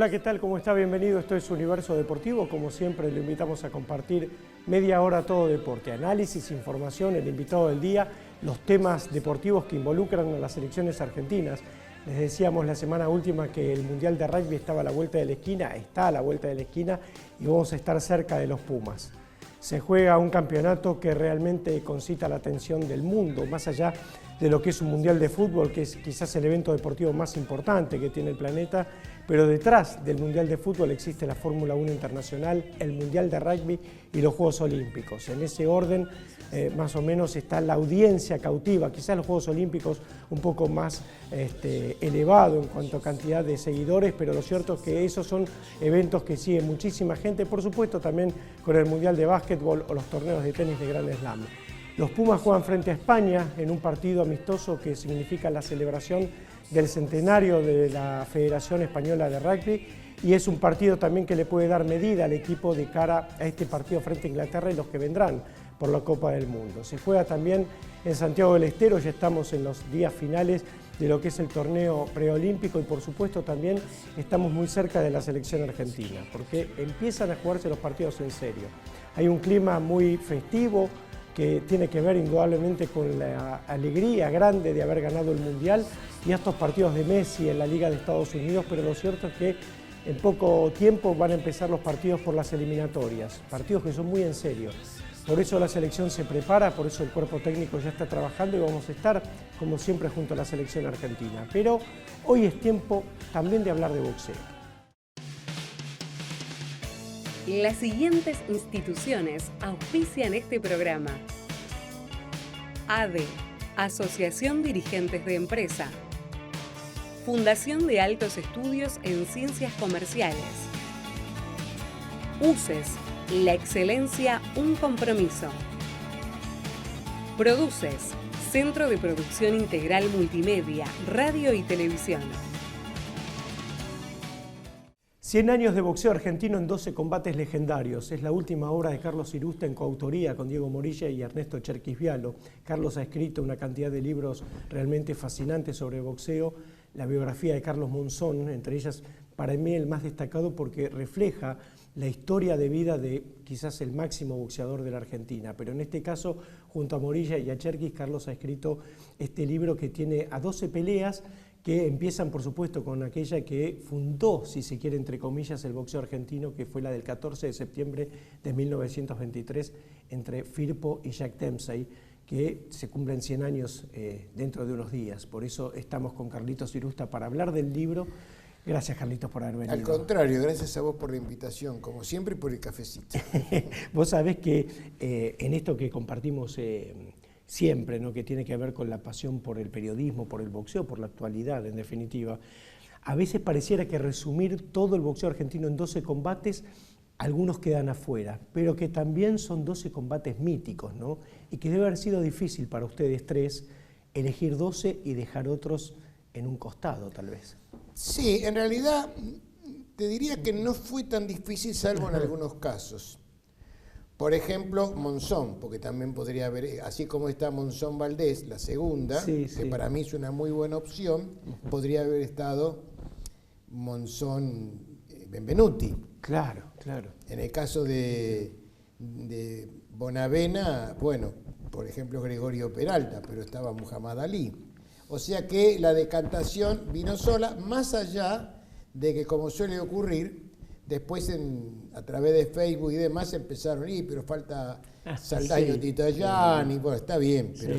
Hola, ¿qué tal? ¿Cómo está? Bienvenido. Esto es Universo Deportivo. Como siempre, lo invitamos a compartir media hora todo deporte, análisis, información, el invitado del día, los temas deportivos que involucran a las selecciones argentinas. Les decíamos la semana última que el Mundial de Rugby estaba a la vuelta de la esquina, está a la vuelta de la esquina y vamos a estar cerca de los Pumas. Se juega un campeonato que realmente concita la atención del mundo, más allá de lo que es un Mundial de Fútbol, que es quizás el evento deportivo más importante que tiene el planeta, pero detrás del Mundial de Fútbol existe la Fórmula 1 Internacional, el Mundial de Rugby y los Juegos Olímpicos. En ese orden, más o menos, está la audiencia cautiva, quizás los Juegos Olímpicos un poco más elevado en cuanto a cantidad de seguidores, pero lo cierto es que esos son eventos que sigue muchísima gente, por supuesto también con el Mundial de Básquetbol o los torneos de tenis de Grand Slam. Los Pumas juegan frente a España en un partido amistoso que significa la celebración del centenario de la Federación Española de Rugby y es un partido también que le puede dar medida al equipo de cara a este partido frente a Inglaterra y los que vendrán por la Copa del Mundo. Se juega también en Santiago del Estero, ya estamos en los días finales de lo que es el torneo preolímpico y por supuesto también estamos muy cerca de la selección argentina porque empiezan a jugarse los partidos en serio. Hay un clima muy festivo que tiene que ver indudablemente con la alegría grande de haber ganado el Mundial y estos partidos de Messi en la Liga de Estados Unidos, pero lo cierto es que en poco tiempo van a empezar los partidos por las eliminatorias, partidos que son muy en serio. Por eso la selección se prepara, por eso el cuerpo técnico ya está trabajando y vamos a estar, como siempre, junto a la selección argentina. Pero hoy es tiempo también de hablar de boxeo. Las siguientes instituciones auspician este programa: ADE, Asociación Dirigentes de Empresa, Fundación de Altos Estudios en Ciencias Comerciales, UCES, la excelencia, un compromiso. Produces, Centro de Producción Integral Multimedia, Radio y Televisión. 100 años de boxeo argentino en 12 combates legendarios. Es la última obra de Carlos Irusta en coautoría con Diego Morilla y Ernesto Cherquisvialo. Carlos ha escrito una cantidad de libros realmente fascinantes sobre boxeo. La biografía de Carlos Monzón, entre ellas para mí el más destacado porque refleja la historia de vida de quizás el máximo boxeador de la Argentina. Pero en este caso, junto a Morilla y a Cherquis, Carlos ha escrito este libro que tiene a 12 peleas que empiezan, por supuesto, con aquella que fundó, si se quiere, entre comillas, el boxeo argentino, que fue la del 14 de septiembre de 1923 entre Firpo y Jack Dempsey, que se cumplen 100 años dentro de unos días. Por eso estamos con Carlitos Irusta para hablar del libro. Gracias, Carlitos, por haber venido. Al contrario, gracias a vos por la invitación, como siempre, y por el cafecito. Vos sabés que en esto que compartimos siempre, ¿no?, que tiene que ver con la pasión por el periodismo, por el boxeo, por la actualidad, en definitiva, a veces pareciera que resumir todo el boxeo argentino en 12 combates, algunos quedan afuera, pero que también son 12 combates míticos, ¿no? Y que debe haber sido difícil para ustedes tres elegir 12 y dejar otros en un costado, tal vez. Sí, en realidad te diría que no fue tan difícil, salvo en algunos casos. Por ejemplo, Monzón, porque también podría haber, así como está Monzón Valdés, la segunda, que para mí es una muy buena opción, podría haber estado Monzón Benvenuti. Claro, claro. En el caso de Bonavena, bueno, por ejemplo Gregorio Peralta, pero estaba Muhammad Ali. O sea que la decantación vino sola, más allá de que, como suele ocurrir, después a través de Facebook y demás empezaron, pero falta Saldaño, Titayán, y bueno, está bien, pero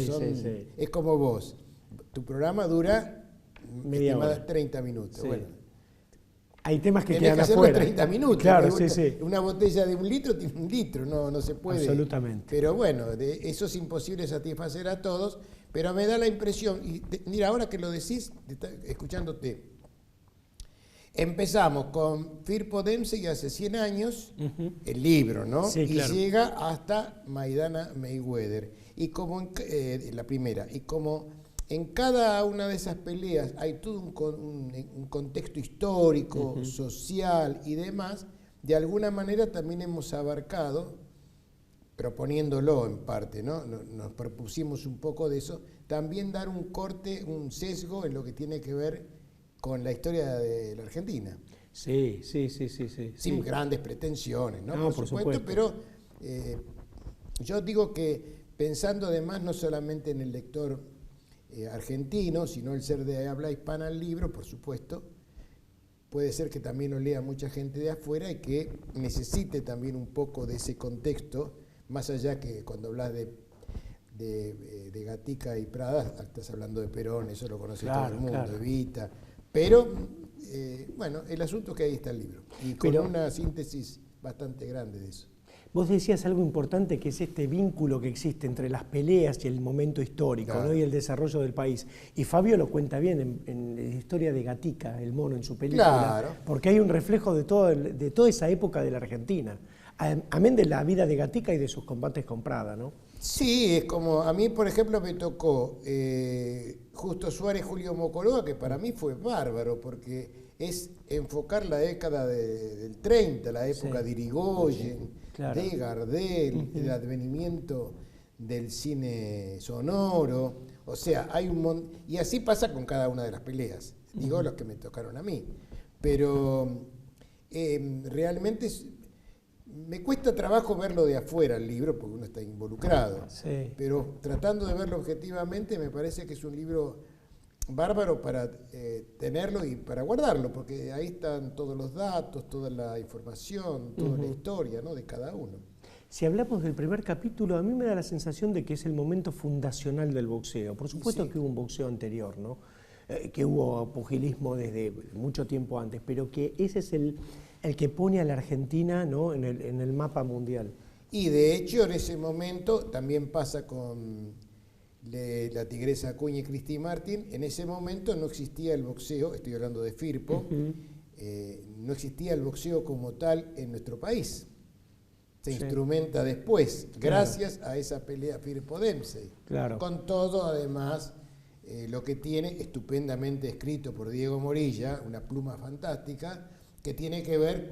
es como vos. Tu programa dura media hora, 30 minutos. Sí. Bueno, hay temas que quedan afuera. Tenés que hacerlo 30 minutos. Claro, Una botella de 1 litro tiene 1 litro, no se puede. Absolutamente. Pero bueno, eso es imposible satisfacer a todos, pero me da la impresión, y mira, ahora que lo decís, escuchándote, empezamos con Firpo Dempsey hace 100 años, el libro, ¿no? Sí, claro. Y llega hasta Maidana Mayweather, y como la primera, y como en cada una de esas peleas hay todo un contexto histórico, social y demás, de alguna manera también hemos abarcado, proponiéndolo en parte, ¿no? Nos propusimos un poco de eso, también dar un corte, un sesgo en lo que tiene que ver con la historia de la Argentina. Sí. Sin grandes pretensiones, ¿no? Por supuesto. Pero yo digo que pensando además no solamente en el lector argentino, sino el ser de habla hispana al libro, por supuesto, puede ser que también lo lea mucha gente de afuera y que necesite también un poco de ese contexto, más allá que cuando hablas de Gatica y Prada, estás hablando de Perón, eso lo conoce todo el mundo, Evita, pero bueno, el asunto es que ahí está el libro, y con una síntesis bastante grande de eso. Vos decías algo importante, que es este vínculo que existe entre las peleas y el momento histórico, Claro. ¿no? Y el desarrollo del país. Y Fabio lo cuenta bien en la historia de Gatica, el mono, en su película, Claro. porque hay un reflejo de toda esa época de la Argentina, amén de la vida de Gatica y de sus combates con Prada, ¿no? Sí, es como, a mí por ejemplo me tocó Justo Suárez, Julio Mocoroa, que para mí fue bárbaro, porque es enfocar la década del 30, la época de Irigoyen, claro, de Gardel, el advenimiento del cine sonoro, o sea, hay un montón, y así pasa con cada una de las peleas, digo los que me tocaron a mí, pero realmente me cuesta trabajo verlo de afuera el libro, porque uno está involucrado, pero tratando de verlo objetivamente me parece que es un libro bárbaro para tenerlo y para guardarlo, porque ahí están todos los datos, toda la información, toda la historia, ¿no?, de cada uno. Si hablamos del primer capítulo, a mí me da la sensación de que es el momento fundacional del boxeo. Por supuesto que hubo un boxeo anterior, ¿no? Que hubo pugilismo desde mucho tiempo antes, pero que ese es el que pone a la Argentina, ¿no?, en el mapa mundial. Y de hecho en ese momento también pasa con la Tigresa Acuña y Cristi Martin. En ese momento no existía el boxeo, estoy hablando de Firpo, no existía el boxeo como tal en nuestro país. Se instrumenta después, gracias a esa pelea Firpo-Dempsey. Claro. Con todo, además, lo que tiene, estupendamente escrito por Diego Morilla, una pluma fantástica, que tiene que ver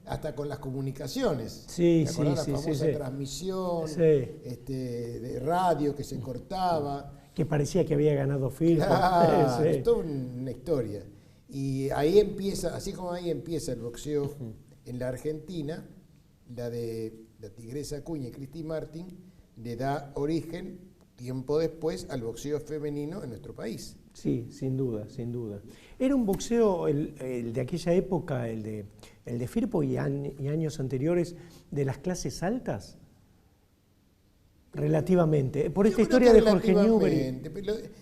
hasta con las comunicaciones. Sí, ¿Te acordás la famosa transmisión de radio que se cortaba? Que parecía que había ganado Firpo. Claro, es toda una historia. Y ahí empieza, así como ahí empieza el boxeo en la Argentina, la de la Tigresa Acuña y Cristi Martin le da origen, tiempo después, al boxeo femenino en nuestro país. Sí, sin duda, sin duda. Era un boxeo, el de aquella época, el de Firpo y años anteriores, de las clases altas, relativamente. Por esta historia de Jorge Newbery.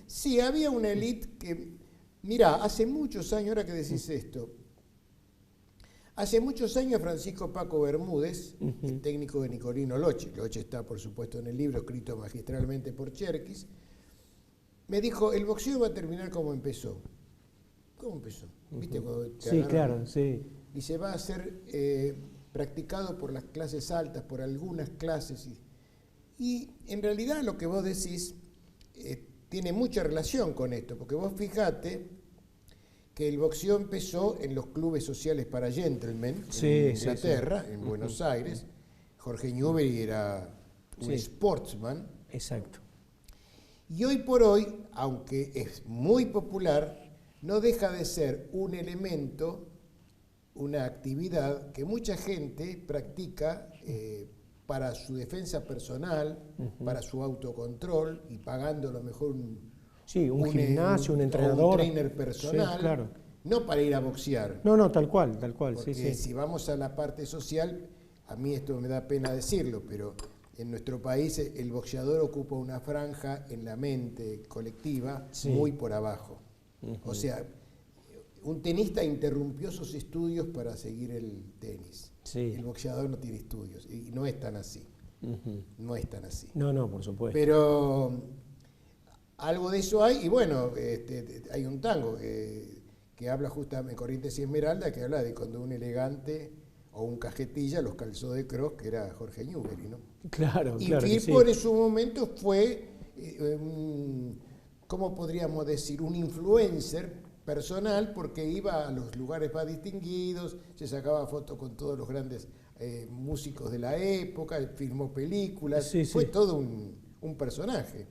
Sí, había una élite que, mirá, hace muchos años, ahora que decís esto, hace muchos años Francisco Paco Bermúdez, el técnico de Nicolino Loche está por supuesto en el libro, escrito magistralmente por Cherkis, me dijo, el boxeo va a terminar como empezó. ¿Cómo empezó? ¿Viste cuando te agarran? Claro, sí. Dice, va a ser practicado por las clases altas, por algunas clases. Y en realidad lo que vos decís tiene mucha relación con esto, porque vos fijate que el boxeo empezó en los clubes sociales para gentlemen, en Inglaterra, en Buenos Aires. Jorge Newbery era un sportsman. Exacto. Y hoy por hoy, aunque es muy popular, no deja de ser un elemento, una actividad que mucha gente practica para su defensa personal, para su autocontrol y pagando a lo mejor un gimnasio, un entrenador, un trainer personal, claro, no para ir a boxear. No, tal cual. Porque si vamos a la parte social, a mí esto me da pena decirlo, pero en nuestro país el boxeador ocupa una franja en la mente colectiva muy por abajo. O sea, un tenista interrumpió sus estudios para seguir el tenis. El boxeador no tiene estudios y no es tan así. No es tan así. No, por supuesto. Pero algo de eso hay, y bueno, hay un tango que habla justamente, Corrientes y Esmeralda, que habla de cuando un elegante o un cajetilla los calzó de cross, que era Jorge Newbery, ¿no? Claro, y claro. Y Firpo en su momento fue, ¿cómo podríamos decir? Un influencer personal, porque iba a los lugares más distinguidos, se sacaba fotos con todos los grandes músicos de la época, filmó películas, fue todo un personaje.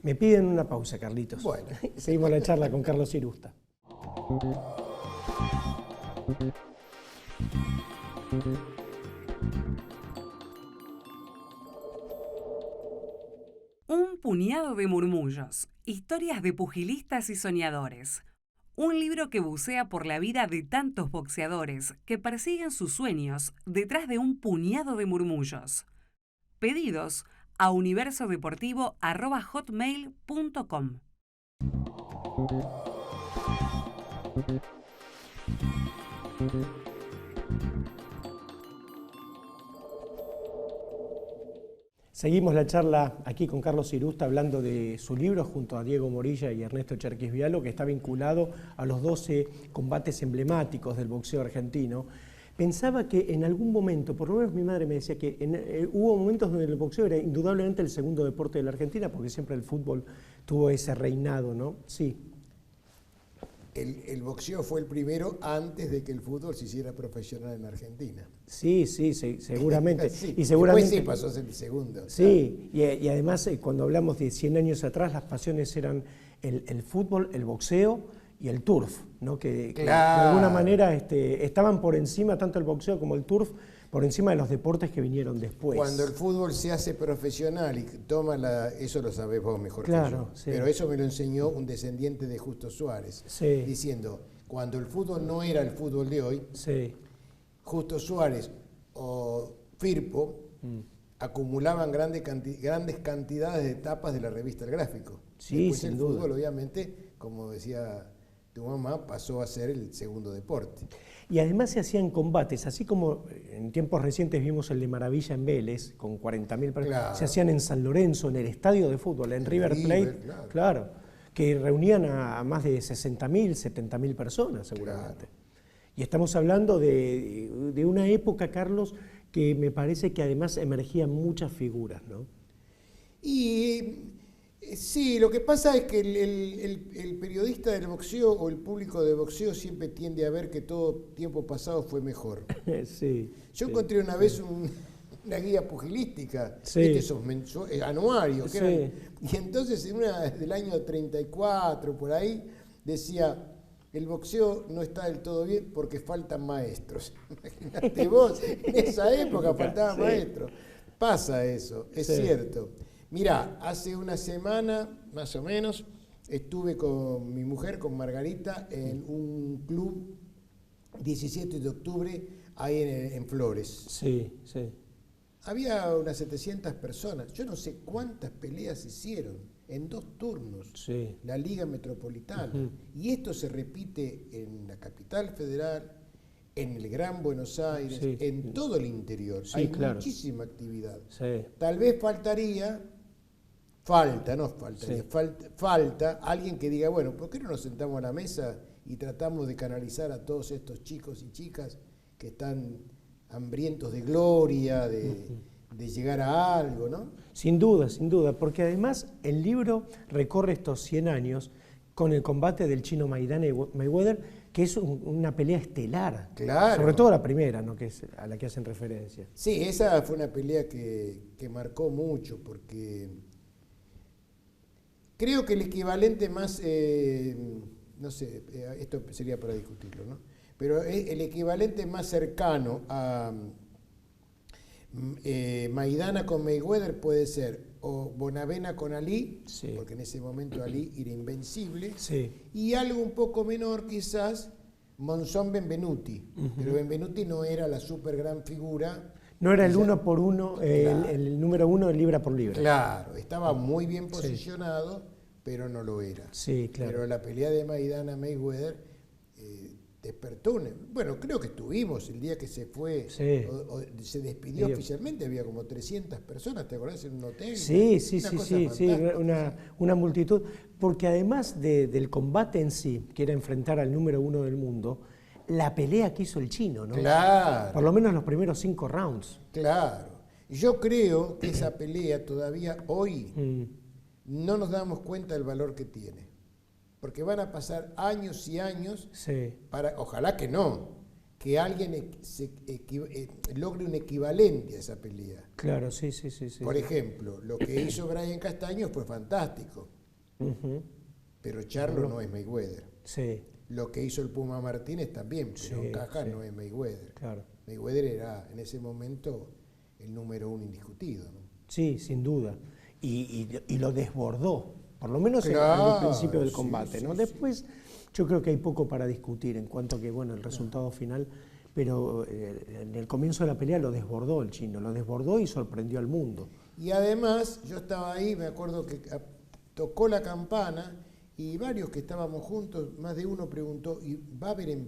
Me piden una pausa, Carlitos. Bueno. Seguimos la charla con Carlos Irusta. Un puñado de murmullos, historias de pugilistas y soñadores. Un libro que bucea por la vida de tantos boxeadores que persiguen sus sueños detrás de un puñado de murmullos. Pedidos a universodeportivo@hotmail.com. Seguimos la charla aquí con Carlos Irusta hablando de su libro junto a Diego Morilla y Ernesto Cherkis Vialo, que está vinculado a los 12 combates emblemáticos del boxeo argentino. Pensaba que en algún momento, por lo menos mi madre me decía que hubo momentos donde el boxeo era indudablemente el segundo deporte de la Argentina, porque siempre el fútbol tuvo ese reinado, ¿no? Sí. El boxeo fue el primero antes de que el fútbol se hiciera profesional en Argentina. Sí, seguramente. Sí. Y seguramente después sí pasó a ser el segundo. Sí, y además cuando hablamos de 100 años atrás, las pasiones eran el fútbol, el boxeo y el turf, ¿no? Que de alguna manera estaban por encima, tanto el boxeo como el turf, por encima de los deportes que vinieron después. Cuando el fútbol se hace profesional y toma eso lo sabés vos mejor que yo. Sí. Pero eso me lo enseñó un descendiente de Justo Suárez, diciendo, cuando el fútbol no era el fútbol de hoy, Justo Suárez o Firpo acumulaban grandes cantidades de tapas de la revista El Gráfico. Después el fútbol, obviamente, como decía tu mamá, pasó a ser el segundo deporte. Y además se hacían combates, así como en tiempos recientes vimos el de Maravilla en Vélez, con 40.000 personas, se hacían en San Lorenzo, en el estadio de fútbol, en River Plate, claro, que reunían a más de 60.000, 70.000 personas seguramente. Claro. Y estamos hablando de una época, Carlos, que me parece que además emergían muchas figuras, ¿no? Y sí, lo que pasa es que el periodista del boxeo o el público de boxeo siempre tiende a ver que todo tiempo pasado fue mejor. Yo encontré una vez una guía pugilística, esos anuarios, que eran, y entonces en una del año 34, por ahí, decía, el boxeo no está del todo bien porque faltan maestros. Imagínate vos, en esa época faltaban maestros. Pasa eso, es cierto. Mirá, hace una semana, más o menos, estuve con mi mujer, con Margarita, en un club 17 de octubre, ahí en Flores. Había unas 700 personas. Yo no sé cuántas peleas hicieron en 2 turnos. La Liga Metropolitana. Y esto se repite en la Capital Federal, en el Gran Buenos Aires, en todo el interior. Hay muchísima actividad. Tal vez falta alguien que diga, bueno, ¿por qué no nos sentamos a la mesa y tratamos de canalizar a todos estos chicos y chicas que están hambrientos de gloria, de llegar a algo, ¿no? Sin duda, porque además el libro recorre estos 100 años con el combate del chino Mayweather, que es una pelea estelar. Claro. Sobre todo la primera, ¿no? Que es a la que hacen referencia. Sí, esa fue una pelea que marcó mucho, porque creo que el equivalente más, no sé, esto sería para discutirlo, ¿no? Pero el equivalente más cercano a Maidana con Mayweather puede ser o Bonavena con Ali, porque en ese momento Ali era invencible, y algo un poco menor quizás, Monzón Benvenuti, pero Benvenuti no era la super gran figura. No era el 1 por 1, el número 1 libra por libra. Claro, estaba muy bien posicionado, pero no lo era. Pero la pelea de Maidana Mayweather despertó. Bueno, creo que estuvimos el día que se fue, o se despidió oficialmente, había como 300 personas, ¿te acordás? En un hotel. Sí, una multitud. Porque además del combate en sí, que era enfrentar al número 1 del mundo, la pelea que hizo el chino, ¿no? Claro. Por lo menos los primeros 5 rounds. Claro. Yo creo que esa pelea todavía hoy no nos damos cuenta del valor que tiene. Porque van a pasar años y años para, ojalá que no, que alguien logre un equivalente a esa pelea. Claro, sí. Por ejemplo, lo que hizo Brian Castaño fue fantástico, pero Charlo no es Mayweather. lo que hizo el Puma Martínez también, pero Sí, Caja sí. no es Mayweather. Claro. Mayweather era en ese momento el número 1 indiscutido, ¿no? Sí, sin duda. Y lo desbordó, por lo menos Claro, al principio del sí, combate, sí, ¿no? sí. Después yo creo que hay poco para discutir en cuanto a que, bueno, el resultado final, pero en el comienzo de la pelea lo desbordó el chino, lo desbordó y sorprendió al mundo. Y además, yo estaba ahí, me acuerdo que tocó la campana y varios que estábamos juntos, más de uno preguntó, ¿y va a haber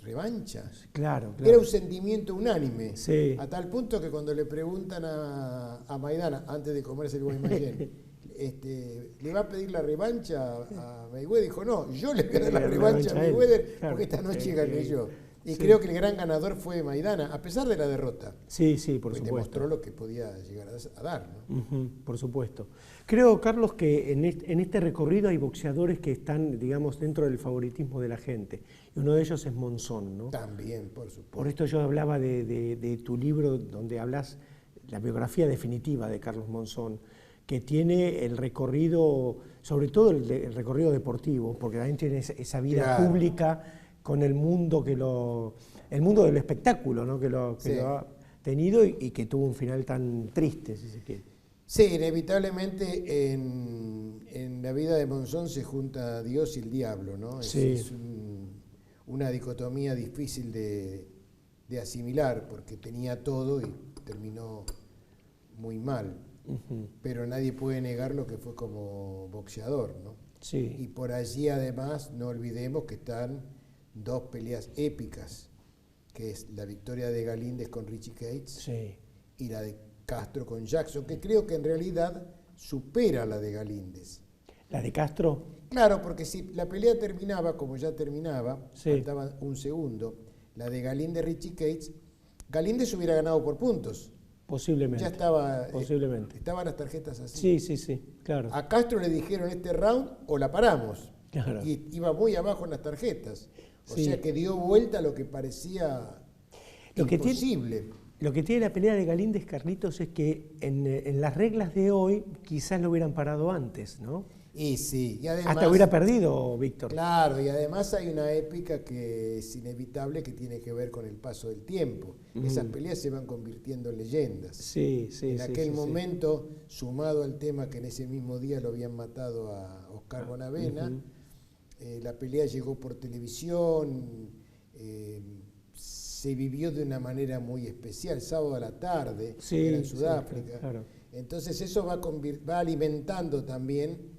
revancha? Claro, Era claro. un sentimiento unánime, Sí. a tal punto que cuando le preguntan a Maidana, antes de comerse el Guaymallén, ¿le va a pedir la revancha a Mayweather? Dijo, no, yo le voy a dar la revancha a él. Mayweather Claro. porque esta noche gané yo. Y Sí. creo que el gran ganador fue Maidana, a pesar de la derrota. Sí, sí, por Pues supuesto. demostró lo que podía llegar a dar, ¿no? Ujú, por supuesto. Creo, Carlos, que en este recorrido hay boxeadores que están, digamos, dentro del favoritismo de la gente. Y uno de ellos es Monzón, ¿no? También, por supuesto. Por esto yo hablaba de tu libro donde hablas la biografía definitiva de Carlos Monzón, que tiene el recorrido, sobre todo el recorrido deportivo, porque también tiene esa vida Claro. pública con el mundo el mundo del espectáculo, ¿no? que lo Sí. ha tenido y que tuvo un final tan triste, si se quiere. Sí, inevitablemente en la vida de Monzón se junta Dios y el diablo, ¿no? Sí. Es una dicotomía difícil de asimilar, porque tenía todo y terminó muy mal. Ujú. Pero nadie puede negar lo que fue como boxeador, ¿no? Sí. Y por allí además no olvidemos que están dos peleas épicas, que es la victoria de Galíndez con Richie Cates Sí. y la de Castro con Jackson, que creo que en realidad supera la de Galíndez. La de Castro, Claro, porque si la pelea terminaba como ya terminaba, Sí. faltaba un segundo, la de Galíndez-Richie Cates, Galíndez hubiera ganado por puntos. posiblemente. Ya estaba, Posiblemente. estaban las tarjetas así. Sí, sí, sí, claro. A Castro le dijeron este round o la paramos. Claro. Y iba muy abajo en las tarjetas. O Sí. sea que dio vuelta a lo que parecía Lo que tiene- imposible. Lo que tiene la pelea de Galíndez, Carlitos, es que en las reglas de hoy quizás lo hubieran parado antes, ¿no? Y sí, y además... Hasta hubiera perdido, Víctor. Claro, y además hay una épica que es inevitable que tiene que ver con el paso del tiempo. Esas peleas se van convirtiendo en leyendas. Sí, sí, En sí, aquel sí, sí. momento, sumado al tema que en ese mismo día lo habían matado a Oscar Bonavena, la pelea llegó por televisión, se vivió de una manera muy especial, sábado a la tarde, Sí, era en sí, Sudáfrica. claro. Entonces eso va alimentando también,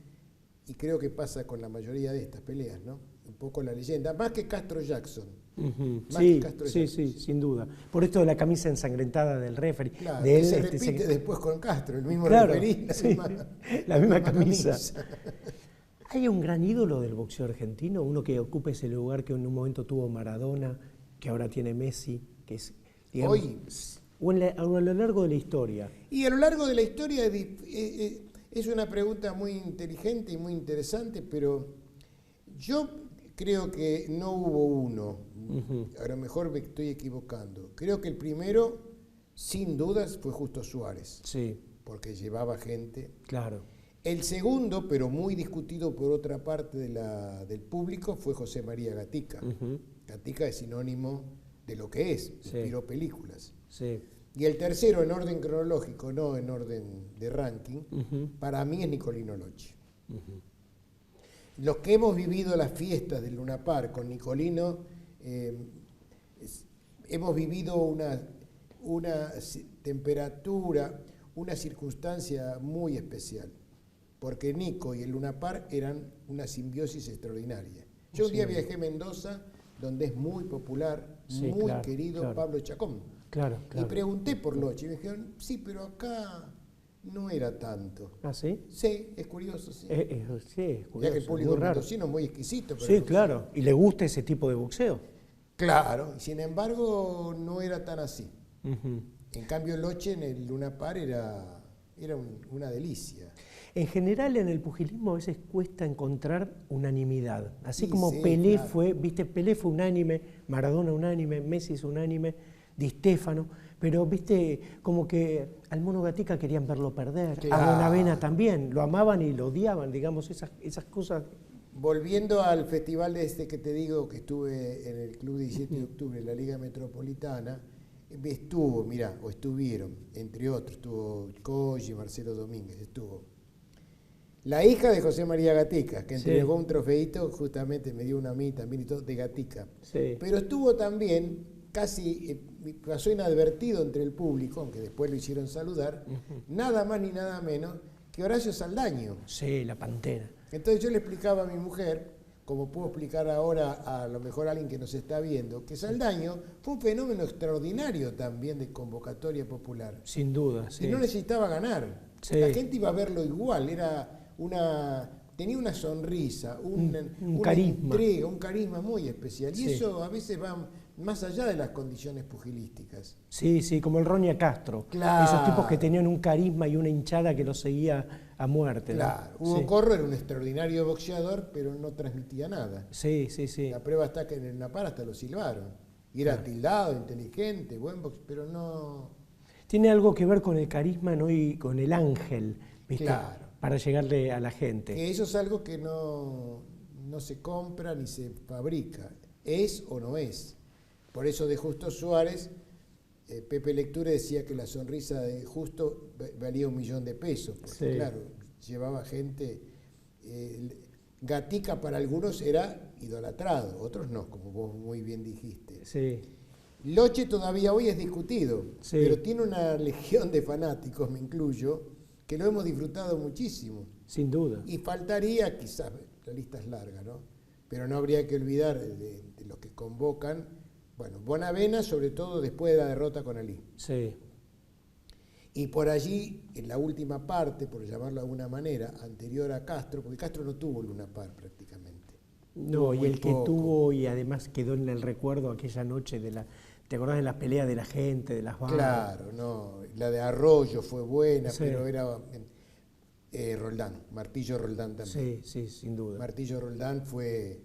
y creo que pasa con la mayoría de estas peleas, ¿no? Un poco la leyenda, más que Castro Jackson. Ujú. Más Sí, que Castro sí, Jackson. sí, sin duda. Por esto de la camisa ensangrentada del referee. Claro, de que él, se este, repite después con Castro, el mismo Claro, referí, sí, la misma camisa. ¿Hay un gran ídolo del boxeo argentino? Uno que ocupe ese lugar que en un momento tuvo Maradona, que ahora tiene Messi, que es, digamos, Hoy. o a lo largo de la historia. Y a lo largo de la historia es una pregunta muy inteligente y muy interesante, pero yo creo que no hubo uno. A lo mejor me estoy equivocando. Creo que el primero, sin dudas, fue Justo Suárez, Sí, porque llevaba gente. claro. El segundo, pero muy discutido por otra parte del público, fue José María Gatica. Gatica es sinónimo de lo que es, Sí. inspiró películas. Sí. Y el tercero, en orden cronológico, no en orden de ranking, Ujú. para mí es Nicolino Locci. Los que hemos vivido las fiestas del Luna Park con Nicolino, hemos vivido una temperatura, una circunstancia muy especial, porque Nico y el Luna Park eran una simbiosis extraordinaria. Yo un día viajé a Mendoza, donde es muy popular, Sí, muy claro, querido claro. Pablo Chacón. Claro, Y claro. pregunté por Locci y me dijeron, sí, pero acá no era tanto. ¿Ah, sí? Sí, es curioso, sí. Sí, es Ya que el curioso, público muy raro. mendocino es muy exquisito. Sí, pero- claro. ¿Y le gusta ese tipo de boxeo? Claro, y sin embargo no era tan así. Ujú. En cambio Locci en el Luna Park era una delicia. En general, en el pugilismo a veces cuesta encontrar unanimidad. Así Sí, como sí, Pelé claro. fue, viste, Pelé fue unánime, Maradona unánime, Messi es unánime, Di Stéfano, pero viste, como que al Mono Gatica querían verlo perder, Claro. a Bonavena también, lo amaban y lo odiaban, digamos, esas cosas volviendo al festival que te digo, que estuve en el Club 17 de Octubre, en la Liga Metropolitana, estuvieron, entre otros, estuvo Coyi, Marcelo Domínguez, estuvo la hija de José María Gatica, que entregó un trofeito, justamente me dio una a mí también y todo, de Gatica. Sí. Pero estuvo también, casi pasó inadvertido entre el público, aunque después lo hicieron saludar, nada más ni nada menos que Horacio Saldaño. Sí, la Pantera. Entonces yo le explicaba a mi mujer, como puedo explicar ahora a lo mejor a alguien que nos está viendo, que Saldaño fue un fenómeno extraordinario también de convocatoria popular. Sin duda, sí. Y no necesitaba ganar. Sí. La gente iba a verlo igual, tenía una sonrisa, una carisma. entrega, un carisma muy especial. Y Sí. eso a veces va más allá de las condiciones pugilísticas. Sí, sí, como el Ronia Castro. Claro. Esos tipos que tenían un carisma y una hinchada que los seguía a muerte. Claro. ¿no? Hugo Sí. Corro era un extraordinario boxeador, pero no transmitía nada. Sí, sí, sí. La prueba está que en el Napar hasta lo silbaron. Y era tildado, inteligente, buen box, pero no... Tiene algo que ver con el carisma, ¿no? Y con el ángel, ¿viste? Claro. Para llegarle a la gente. Que eso es algo que no se compra ni se fabrica. Es o no es. Por eso de Justo Suárez, Pepe Lecture decía que la sonrisa de Justo valía $1.000.000 de pesos. Porque Sí. claro, llevaba gente... Gatica para algunos era idolatrado, otros no, como vos muy bien dijiste. Sí. Loche todavía hoy es discutido, Sí. pero tiene una legión de fanáticos, me incluyo, que lo hemos disfrutado muchísimo. Sin duda. Y faltaría, quizás, la lista es larga, ¿no? Pero no habría que olvidar de los que convocan, bueno, Bonavena, sobre todo después de la derrota con Ali. Sí. Y por allí, en la última parte, por llamarlo de alguna manera, anterior a Castro, porque Castro no tuvo Luna Par prácticamente. No, Tuvo y muy el que poco. tuvo y además quedó en el recuerdo aquella noche de la... ¿Te acordás de las peleas de la gente, de las bandas? Claro, no, la de Arroyo fue buena, Sí. pero era Roldán, Martillo Roldán también. Sí, sí, sin duda. Martillo Roldán fue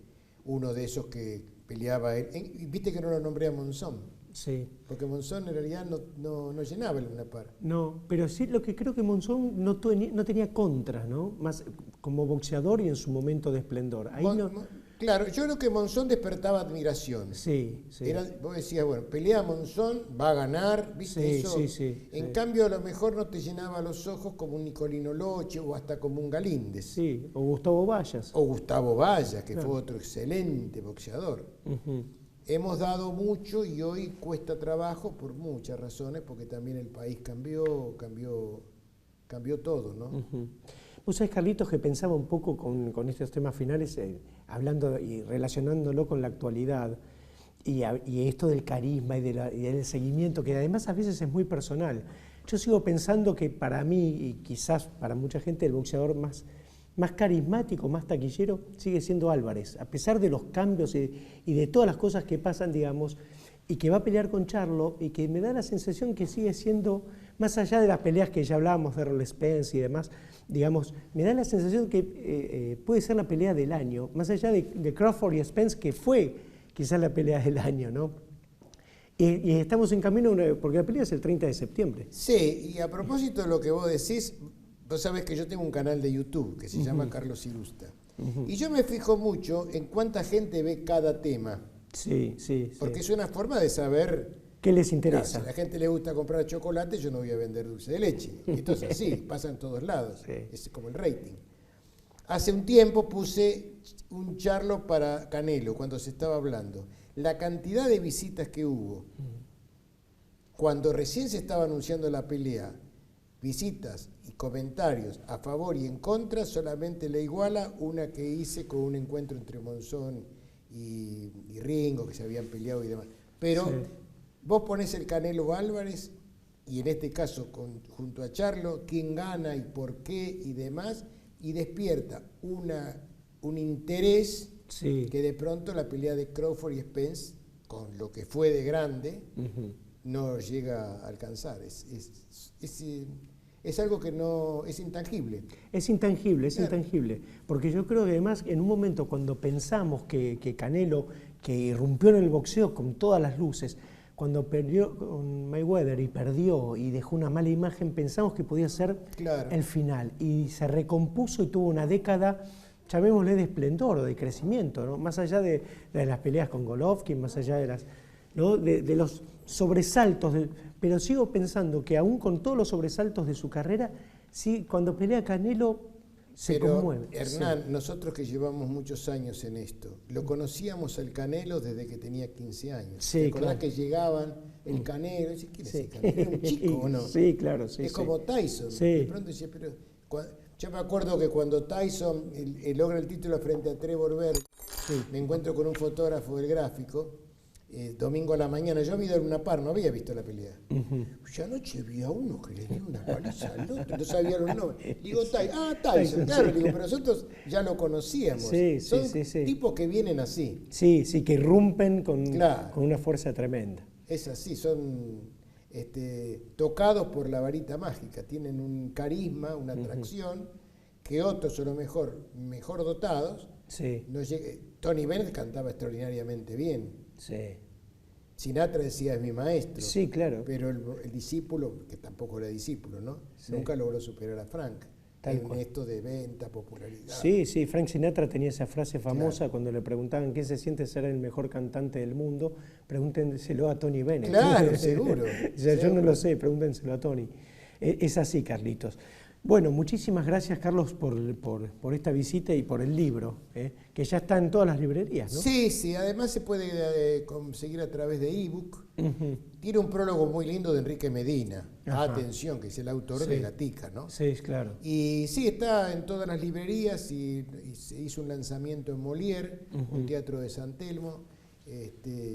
uno de esos que peleaba él. Viste que no lo nombré a Monzón, Sí. porque Monzón en realidad no llenaba el Luna Par. No, pero sí lo que creo que Monzón no tenía contras, ¿no? Más como boxeador y en su momento de esplendor. Ahí no... Claro, yo creo que Monzón despertaba admiración. Sí, sí. Vos decías, bueno, pelea Monzón, va a ganar, ¿viste Sí, eso? sí, sí, En sí. cambio, a lo mejor no te llenaba los ojos como un Nicolino Loche o hasta como un Galíndez. Sí, o Gustavo Vallas. O Gustavo Vallas, que Claro. fue otro excelente boxeador. Ujú. Hemos dado mucho y hoy cuesta trabajo por muchas razones, porque también el país cambió todo, ¿no? Ujú. Vos sabés, Carlitos, que pensaba un poco con estos temas finales, hablando y relacionándolo con la actualidad, y esto del carisma y del seguimiento, que además a veces es muy personal. Yo sigo pensando que para mí, y quizás para mucha gente, el boxeador más carismático, más taquillero, sigue siendo Álvarez, a pesar de los cambios y de todas las cosas que pasan, digamos, y que va a pelear con Charlo, y que me da la sensación que sigue siendo, más allá de las peleas que ya hablábamos de Errol Spence y demás, digamos, me da la sensación que puede ser la pelea del año, más allá de Crawford y Spence, que fue quizás la pelea del año, ¿no? Y estamos en camino, porque la pelea es el 30 de septiembre. Sí, y a propósito de lo que vos decís, vos sabés que yo tengo un canal de YouTube que se llama Carlos Irusta. Y yo me fijo mucho en cuánta gente ve cada tema. Sí, sí, Porque sí. es una forma de saber. ¿Qué les Claro, interesa? si a la gente le gusta comprar chocolate, yo no voy a vender dulce de leche. Esto es así, pasa en todos lados. Sí. Es como el rating. Hace un tiempo puse un charlo para Canelo, cuando se estaba hablando. La cantidad de visitas que hubo, cuando recién se estaba anunciando la pelea, visitas y comentarios a favor y en contra, solamente le iguala una que hice con un encuentro entre Monzón y Ringo, que se habían peleado y demás. Pero Sí. vos ponés el Canelo Álvarez, y en este caso junto a Charlo, quién gana y por qué y demás, y despierta un interés Sí. que de pronto la pelea de Crawford y Spence, con lo que fue de grande, Ujú. no llega a alcanzar. Es algo que no es intangible. Es intangible, es Claro. intangible. Porque yo creo que además en un momento cuando pensamos que Canelo, que irrumpió en el boxeo con todas las luces, cuando perdió con Mayweather y perdió y dejó una mala imagen, pensamos que podía ser Claro. el final. Y se recompuso y tuvo una década llamémosle de esplendor o de crecimiento, ¿no? Más allá de las peleas con Golovkin, más allá de, ¿no? de los sobresaltos, pero sigo pensando que aún con todos los sobresaltos de su carrera, sí, cuando pelea Canelo se conmueve. Hernán, nosotros que llevamos muchos años en esto, lo conocíamos al Canelo desde que tenía 15 años. Sí, ¿Te acordás claro. que llegaban el Canelo? Y ¿quién es el Canelo? ¿Era un chico o no? Sí, claro, sí. Es como Tyson. Sí. De pronto decía, pero... Yo me acuerdo que cuando Tyson logra el título frente a Trevor Berg, me encuentro con un fotógrafo del gráfico, domingo a la mañana. Yo había ido en una par, no había visto la pelea. Y anoche vi a uno que le dio una paliza al otro, no sabía los nombres. Digo, Tyson, claro, digo, pero nosotros ya lo conocíamos. Son tipos que vienen así. Sí, sí, que irrumpen con Claro. una fuerza tremenda. Es así, son tocados por la varita mágica, tienen un carisma, una atracción, que otros son los mejor dotados. Sí. Tony Bennett cantaba extraordinariamente bien. Sí. Sinatra decía, es mi maestro. Sí, claro. Pero el discípulo, que tampoco era discípulo, ¿no? Sí. Nunca logró superar a Frank. Tal En cual. esto de venta, popularidad. Sí, sí, Frank Sinatra tenía esa frase famosa Claro. cuando le preguntaban qué se siente ser el mejor cantante del mundo, pregúntenselo a Tony Bennett. Claro, seguro. O sea, yo no lo sé, pregúntenselo a Tony. Es así, Carlitos. Bueno, muchísimas gracias, Carlos, por esta visita y por el libro, que ya está en todas las librerías, ¿no? Sí, sí, además se puede conseguir a través de ebook. Tiene un prólogo muy lindo de Enrique Medina. Ajá. Atención, que es el autor de Gatica, ¿no? Sí, claro. Y sí, está en todas las librerías y se hizo un lanzamiento en Molière, un teatro de San Telmo.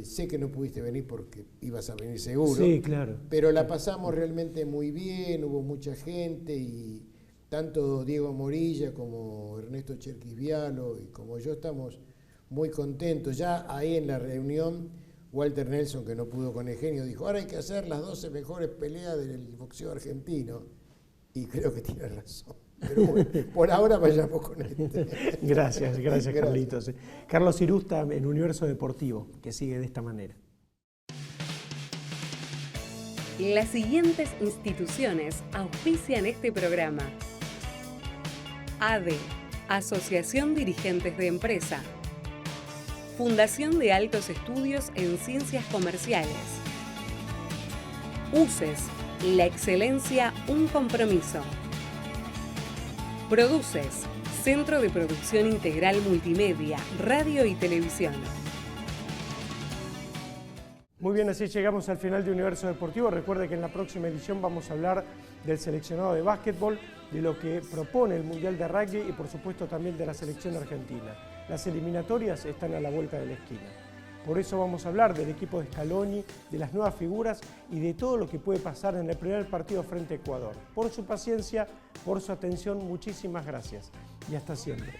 Sé que no pudiste venir porque ibas a venir seguro. Sí, claro. Pero la pasamos realmente muy bien, hubo mucha gente y tanto Diego Morilla como Ernesto Cherquis-Vialo y como yo estamos muy contentos. Ya ahí en la reunión, Walter Nelson, que no pudo con Eugenio, dijo, ahora hay que hacer las 12 mejores peleas del boxeo argentino. Y creo que tiene razón. Pero bueno, por ahora vayamos con este. Gracias, Carlitos. Carlos Irusta en Universo Deportivo, que sigue de esta manera. Las siguientes instituciones auspician este programa. ADE, Asociación Dirigentes de Empresa. Fundación de Altos Estudios en Ciencias Comerciales. UCES, la excelencia, un compromiso. Produces, Centro de Producción Integral Multimedia, Radio y Televisión. Muy bien, así llegamos al final de Universo Deportivo. Recuerde que en la próxima edición vamos a hablar del seleccionado de básquetbol, de lo que propone el Mundial de Rugby y por supuesto también de la selección argentina. Las eliminatorias están a la vuelta de la esquina. Por eso vamos a hablar del equipo de Scaloni, de las nuevas figuras y de todo lo que puede pasar en el primer partido frente a Ecuador. Por su paciencia, por su atención, muchísimas gracias y hasta siempre.